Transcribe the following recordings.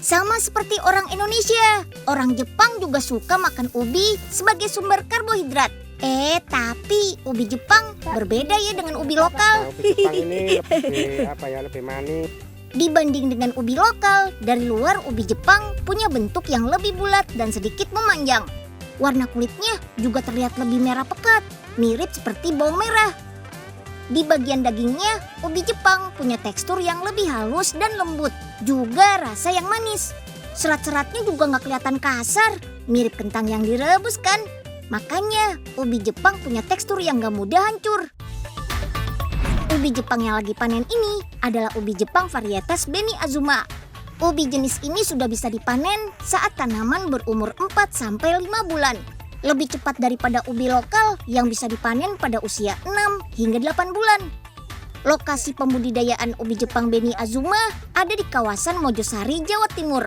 Sama seperti orang Indonesia, orang Jepang juga suka makan ubi sebagai sumber karbohidrat. Tapi ubi Jepang berbeda ya dengan ubi lokal. Ubi Jepang ini lebih manis. Dibanding dengan ubi lokal, dari luar ubi Jepang punya bentuk yang lebih bulat dan sedikit memanjang. Warna kulitnya juga terlihat lebih merah pekat, mirip seperti bawang merah. Di bagian dagingnya, ubi Jepang punya tekstur yang lebih halus dan lembut, juga rasa yang manis. Serat-seratnya juga nggak kelihatan kasar, mirip kentang yang direbus kan? Makanya, ubi Jepang punya tekstur yang nggak mudah hancur. Ubi Jepang yang lagi panen ini adalah ubi Jepang varietas Beni Azuma. Ubi jenis ini sudah bisa dipanen saat tanaman berumur 4-5 bulan. Lebih cepat daripada ubi lokal yang bisa dipanen pada usia 6 hingga 8 bulan. Lokasi pembudidayaan ubi Jepang Beni Azuma ada di kawasan Mojosari, Jawa Timur.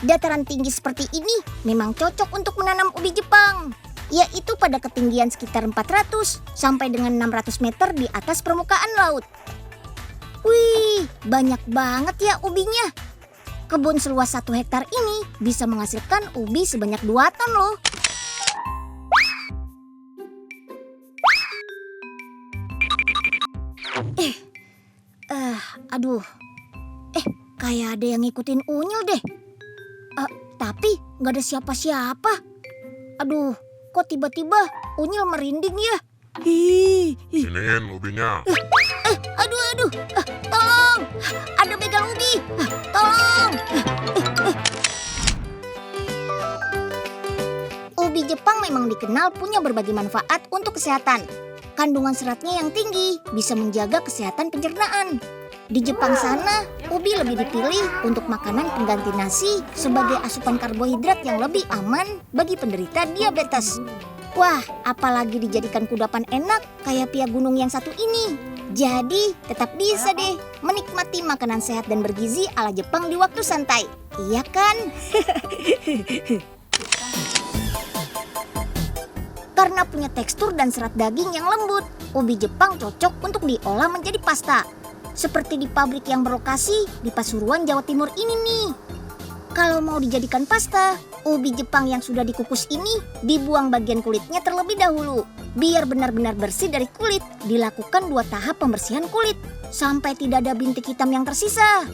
Dataran tinggi seperti ini memang cocok untuk menanam ubi Jepang, yaitu pada ketinggian sekitar 400 sampai dengan 600 meter di atas permukaan laut. Wih, banyak banget ya ubinya. Kebun seluas 1 hektar ini bisa menghasilkan ubi sebanyak 2 ton loh. Aduh, kayak ada yang ngikutin Unyil deh. Tapi nggak ada siapa-siapa. Aduh, kok tiba-tiba Unyil merinding ya? Siniin ubinya. Aduh, tolong, ada begal ubi, tolong. Ubi Jepang memang dikenal punya berbagai manfaat untuk kesehatan. Kandungan seratnya yang tinggi bisa menjaga kesehatan pencernaan. Di Jepang sana, ubi lebih dipilih untuk makanan pengganti nasi sebagai asupan karbohidrat yang lebih aman bagi penderita diabetes. Wah, apalagi dijadikan kudapan enak kayak pia gunung yang satu ini. Jadi, tetap bisa deh menikmati makanan sehat dan bergizi ala Jepang di waktu santai. Iya kan? Karena punya tekstur dan serat daging yang lembut, ubi Jepang cocok untuk diolah menjadi pasta. Seperti di pabrik yang berlokasi di Pasuruan, Jawa Timur ini nih. Kalau mau dijadikan pasta, ubi Jepang yang sudah dikukus ini dibuang bagian kulitnya terlebih dahulu. Biar benar-benar bersih dari kulit, dilakukan 2 tahap pembersihan kulit sampai tidak ada bintik hitam yang tersisa.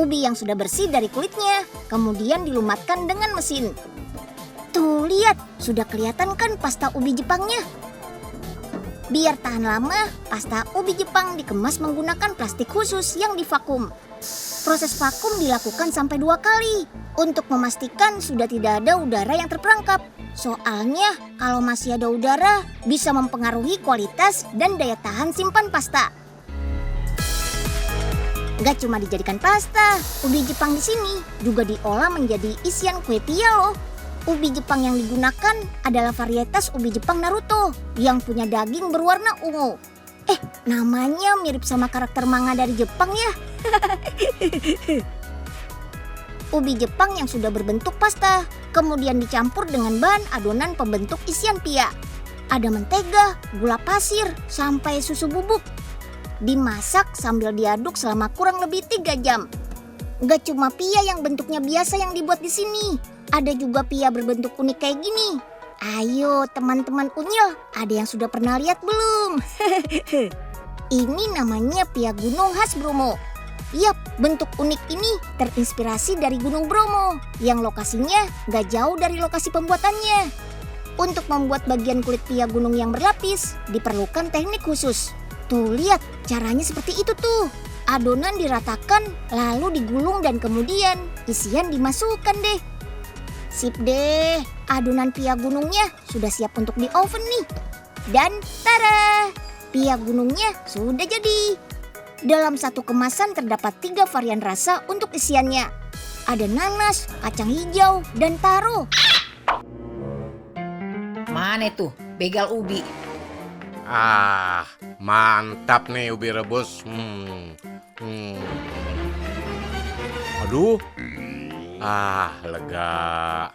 Ubi yang sudah bersih dari kulitnya kemudian dilumatkan dengan mesin. Tuh lihat, sudah kelihatan kan pasta ubi Jepangnya? Biar tahan lama, pasta ubi Jepang dikemas menggunakan plastik khusus yang divakum. Proses vakum dilakukan sampai 2 kali untuk memastikan sudah tidak ada udara yang terperangkap. Soalnya kalau masih ada udara bisa mempengaruhi kualitas dan daya tahan simpan pasta. Gak cuma dijadikan pasta, ubi Jepang di sini juga diolah menjadi isian kue pia loh. Ubi Jepang yang digunakan adalah varietas ubi Jepang Naruto yang punya daging berwarna ungu. Namanya mirip sama karakter manga dari Jepang ya. Ubi Jepang yang sudah berbentuk pasta kemudian dicampur dengan bahan adonan pembentuk isian pia. Ada mentega, gula pasir, sampai susu bubuk. Dimasak sambil diaduk selama kurang lebih 3 jam. Gak cuma pia yang bentuknya biasa yang dibuat di sini. Ada juga pia berbentuk unik kayak gini. Ayo teman-teman Unyil, ada yang sudah pernah lihat belum? Ini namanya pia gunung khas Bromo. Yap, bentuk unik ini terinspirasi dari Gunung Bromo yang lokasinya gak jauh dari lokasi pembuatannya. Untuk membuat bagian kulit pia gunung yang berlapis, diperlukan teknik khusus. Tuh lihat, caranya seperti itu tuh. Adonan diratakan, lalu digulung dan kemudian isian dimasukkan deh. Sip deh, adonan pia gunungnya sudah siap untuk di oven nih. Dan tada, pia gunungnya sudah jadi. Dalam satu kemasan terdapat 3 varian rasa untuk isiannya. Ada nanas, kacang hijau, dan taro. Mana tuh begal ubi? Mantap nih ubi rebus. Aduh. Lega.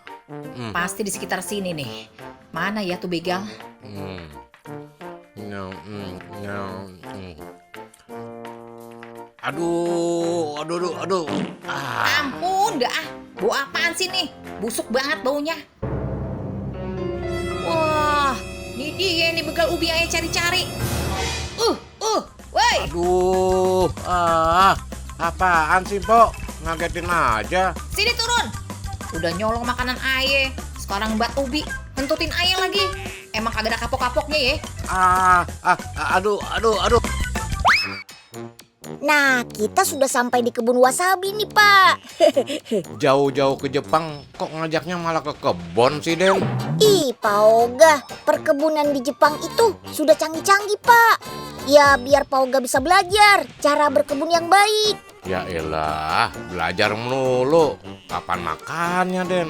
Pasti di sekitar sini nih. Mana ya tuh begal? Aduh, aduh, aduh, aduh. Ampun, dah ah. Bau apaan sih nih? Busuk banget baunya. Wah, ini dia nih begal ubi ayah cari-cari. Woi. Aduh, apaan sih, Pok? Ngagetin aja. Sini turun. Udah nyolong makanan ayah. Sekarang bat ubi, hentutin ayah lagi. Emang kagak ada kapok-kapoknya ya? Aduh, aduh, aduh. Nah, kita sudah sampai di kebun wasabi nih, Pak. Jauh-jauh ke Jepang, kok ngajaknya malah ke kebon sih, Den? Ih, Pak Oga, perkebunan di Jepang itu sudah canggih-canggih, Pak. Ya, biar Pak Oga bisa belajar cara berkebun yang baik. Ya elah, belajar melulu. Kapan makannya, Den?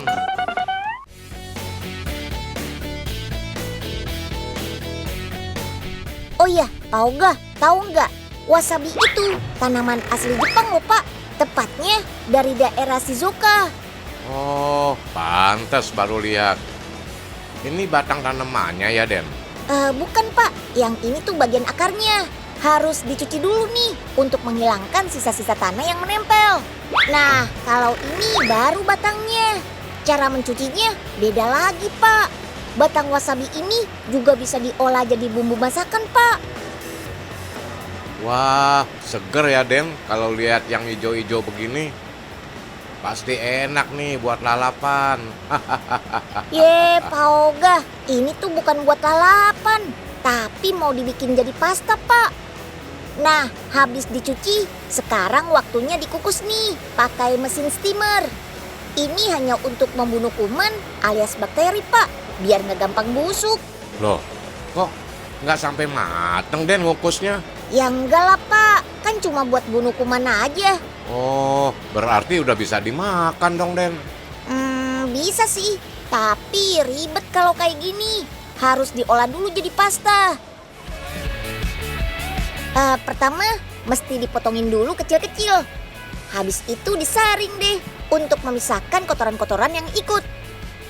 Oh iya, Pak Oga, tahu nggak? Wasabi itu tanaman asli Jepang loh, Pak. Tepatnya dari daerah Shizuoka. Oh, pantas baru lihat. Ini batang tanamannya ya, Den? Bukan, Pak. Yang ini tuh bagian akarnya. Harus dicuci dulu nih untuk menghilangkan sisa-sisa tanah yang menempel. Nah, kalau ini baru batangnya. Cara mencucinya beda lagi, Pak. Batang wasabi ini juga bisa diolah jadi bumbu masakan, Pak. Wah, seger ya, Den, kalau lihat yang hijau-hijau begini. Pasti enak nih buat lalapan. Ye, Pak Oga, ini tuh bukan buat lalapan, tapi mau dibikin jadi pasta, Pak. Nah, habis dicuci, sekarang waktunya dikukus nih, pakai mesin steamer. Ini hanya untuk membunuh kuman alias bakteri, Pak, biar nggak gampang busuk. Loh, kok nggak sampai mateng, Den, ngukusnya? Ya enggak lah, Pak, kan cuma buat bunuh kuman aja. Oh, berarti udah bisa dimakan dong, Den. Bisa sih, tapi ribet kalau kayak gini. Harus diolah dulu jadi pasta. Pertama, mesti dipotongin dulu kecil-kecil. Habis itu disaring deh untuk memisahkan kotoran-kotoran yang ikut.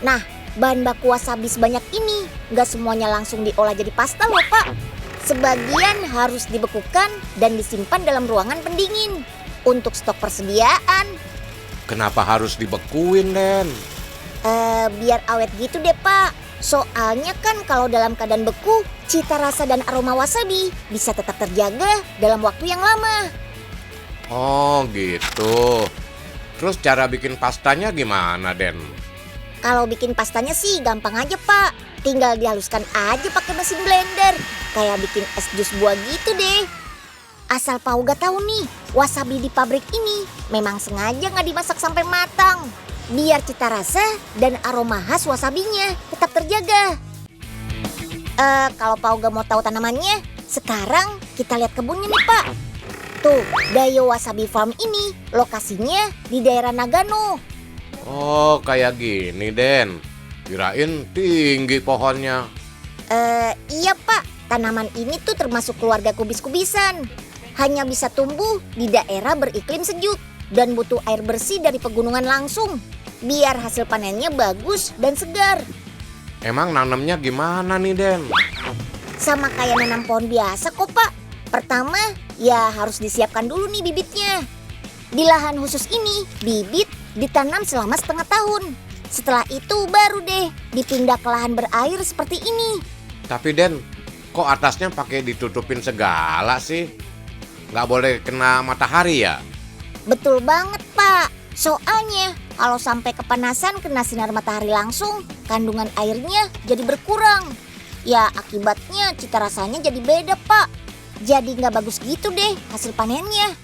Nah, bahan baku wasabi sebanyak ini nggak semuanya langsung diolah jadi pasta loh, Pak. Sebagian harus dibekukan dan disimpan dalam ruangan pendingin untuk stok persediaan. Kenapa harus dibekuin, Den? Biar awet gitu deh, Pak. Soalnya kan kalau dalam keadaan beku, cita rasa dan aroma wasabi bisa tetap terjaga dalam waktu yang lama. Oh, gitu. Terus cara bikin pastanya gimana, Den? Kalau bikin pastanya sih gampang aja, Pak. Tinggal dihaluskan aja pakai mesin blender. Kayak bikin es jus buah gitu deh. Asal Pak Oga tahu nih, wasabi di pabrik ini memang sengaja nggak dimasak sampai matang. Biar cita rasa dan aroma khas wasabinya tetap terjaga. Kalau Pak Oga mau tahu tanamannya, sekarang kita lihat kebunnya nih, Pak. Tuh, Dayo Wasabi Farm ini lokasinya di daerah Nagano. Oh, kayak gini, Den. Kirain tinggi pohonnya. Iya, Pak. Tanaman ini tuh termasuk keluarga kubis-kubisan. Hanya bisa tumbuh di daerah beriklim sejuk dan butuh air bersih dari pegunungan langsung. Biar hasil panennya bagus dan segar. Emang nanamnya gimana nih, Den? Sama kayak nanam pohon biasa kok, Pak. Pertama, ya harus disiapkan dulu nih bibitnya. Di lahan khusus ini, bibit ditanam selama setengah tahun. Setelah itu baru deh dipindah ke lahan berair seperti ini. Tapi, Den, kok atasnya pakai ditutupin segala sih? Nggak boleh kena matahari ya? Betul banget, Pak. Soalnya kalau sampai kepanasan kena sinar matahari langsung, kandungan airnya jadi berkurang. Ya akibatnya cita rasanya jadi beda, Pak. Jadi nggak bagus gitu deh hasil panennya.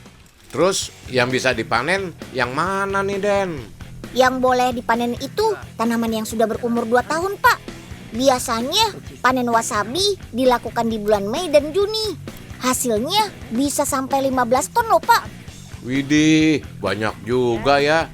Terus yang bisa dipanen yang mana nih, Den? Yang boleh dipanen itu tanaman yang sudah berumur 2 tahun, Pak. Biasanya panen wasabi dilakukan di bulan Mei dan Juni. Hasilnya bisa sampai 15 ton loh, Pak. Widih, banyak juga ya.